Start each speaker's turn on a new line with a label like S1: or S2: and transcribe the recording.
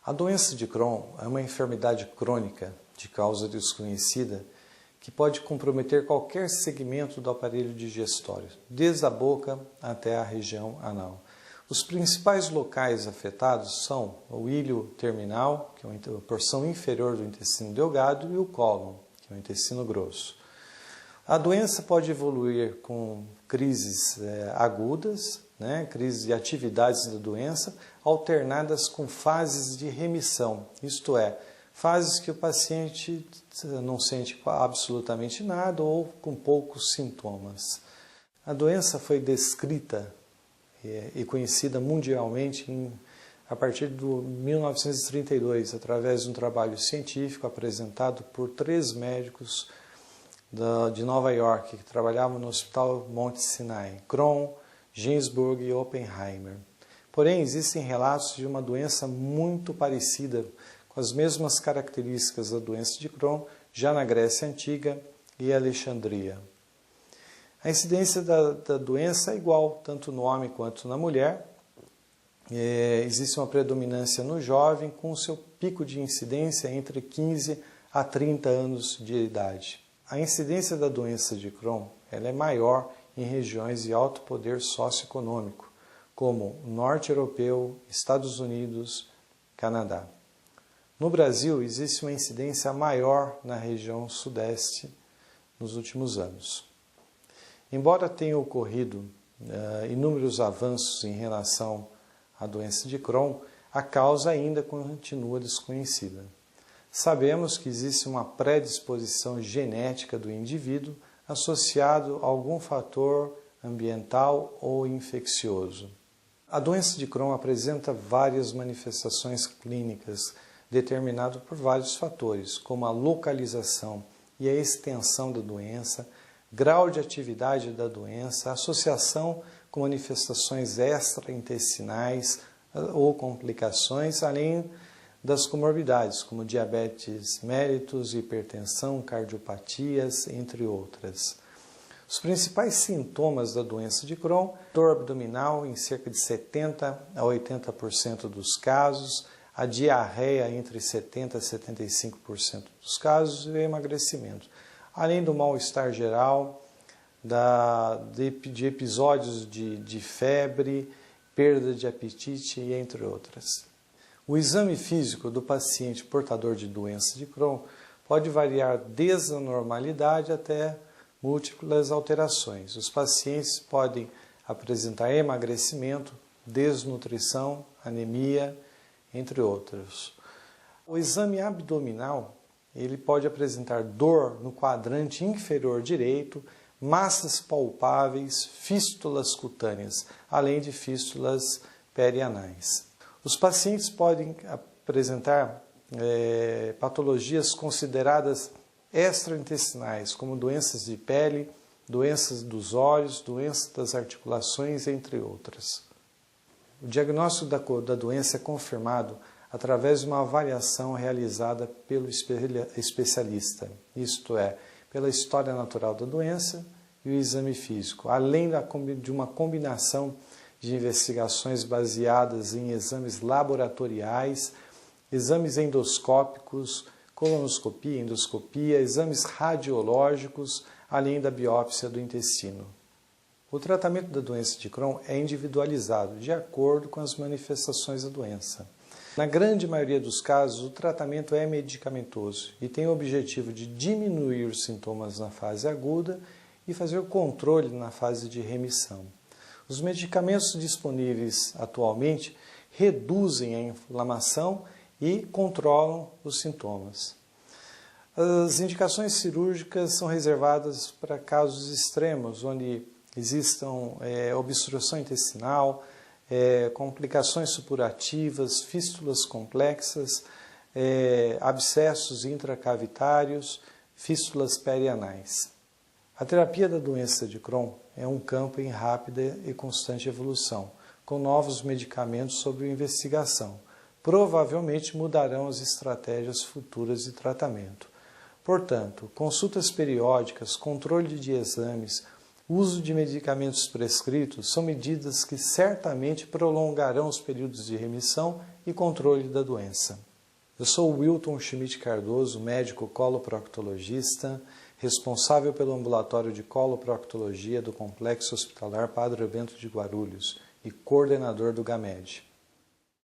S1: A doença de Crohn é uma enfermidade crônica de causa desconhecida que pode comprometer qualquer segmento do aparelho digestório, desde a boca até a região anal. Os principais locais afetados são o íleo terminal, que é a porção inferior do intestino delgado, e o cólon, que é o intestino grosso. A doença pode evoluir com crises agudas, crises de atividades da doença, alternadas com fases de remissão, isto é, fases que o paciente não sente absolutamente nada ou com poucos sintomas. A doença foi descrita e conhecida mundialmente a partir de 1932, através de um trabalho científico apresentado por 3 médicos de Nova York, que trabalhavam no Hospital Monte Sinai: Crohn, Ginsburg e Oppenheimer. Porém, existem relatos de uma doença muito parecida, com as mesmas características da doença de Crohn, já na Grécia Antiga e Alexandria. A incidência da doença é igual, tanto no homem quanto na mulher. Existe uma predominância no jovem, com seu pico de incidência entre 15 a 30 anos de idade. A incidência da doença de Crohn ela é maior em regiões de alto poder socioeconômico, como Norte Europeu, Estados Unidos, Canadá. No Brasil, existe uma incidência maior na região sudeste nos últimos anos. Embora tenham ocorrido inúmeros avanços em relação à doença de Crohn, a causa ainda continua desconhecida. Sabemos que existe uma predisposição genética do indivíduo associado a algum fator ambiental ou infeccioso. A doença de Crohn apresenta várias manifestações clínicas determinadas por vários fatores, como a localização e a extensão da doença, grau de atividade da doença, associação com manifestações extraintestinais ou complicações, além das comorbidades, como diabetes mellitus, hipertensão, cardiopatias, entre outras. Os principais sintomas da doença de Crohn: dor abdominal em cerca de 70 a 80% dos casos, a diarreia entre 70% a 75% dos casos e o emagrecimento, além do mal-estar geral, de episódios de febre, perda de apetite, entre outras. O exame físico do paciente portador de doença de Crohn pode variar desde a normalidade até múltiplas alterações. Os pacientes podem apresentar emagrecimento, desnutrição, anemia, entre outros. O exame abdominal ele pode apresentar dor no quadrante inferior direito, massas palpáveis, fístulas cutâneas, além de fístulas perianais. Os pacientes podem apresentar patologias consideradas extraintestinais, como doenças de pele, doenças dos olhos, doenças das articulações, entre outras. O diagnóstico da doença é confirmado através de uma avaliação realizada pelo especialista, isto é, pela história natural da doença e o exame físico, além de uma combinação de investigações baseadas em exames laboratoriais, exames endoscópicos, colonoscopia, endoscopia, exames radiológicos, além da biópsia do intestino. O tratamento da doença de Crohn é individualizado, de acordo com as manifestações da doença. Na grande maioria dos casos, o tratamento é medicamentoso e tem o objetivo de diminuir os sintomas na fase aguda e fazer o controle na fase de remissão. Os medicamentos disponíveis atualmente reduzem a inflamação e controlam os sintomas. As indicações cirúrgicas são reservadas para casos extremos, onde existam obstrução intestinal, complicações supurativas, fístulas complexas, abscessos intracavitários, fístulas perianais. A terapia da doença de Crohn é um campo em rápida e constante evolução, com novos medicamentos sob investigação. Provavelmente mudarão as estratégias futuras de tratamento. Portanto, consultas periódicas, controle de exames, O uso de medicamentos prescritos são medidas que certamente prolongarão os períodos de remissão e controle da doença. Eu sou Wilton Schmidt Cardoso, médico coloproctologista, responsável pelo ambulatório de coloproctologia do Complexo Hospitalar Padre Bento de Guarulhos e coordenador do GAMED.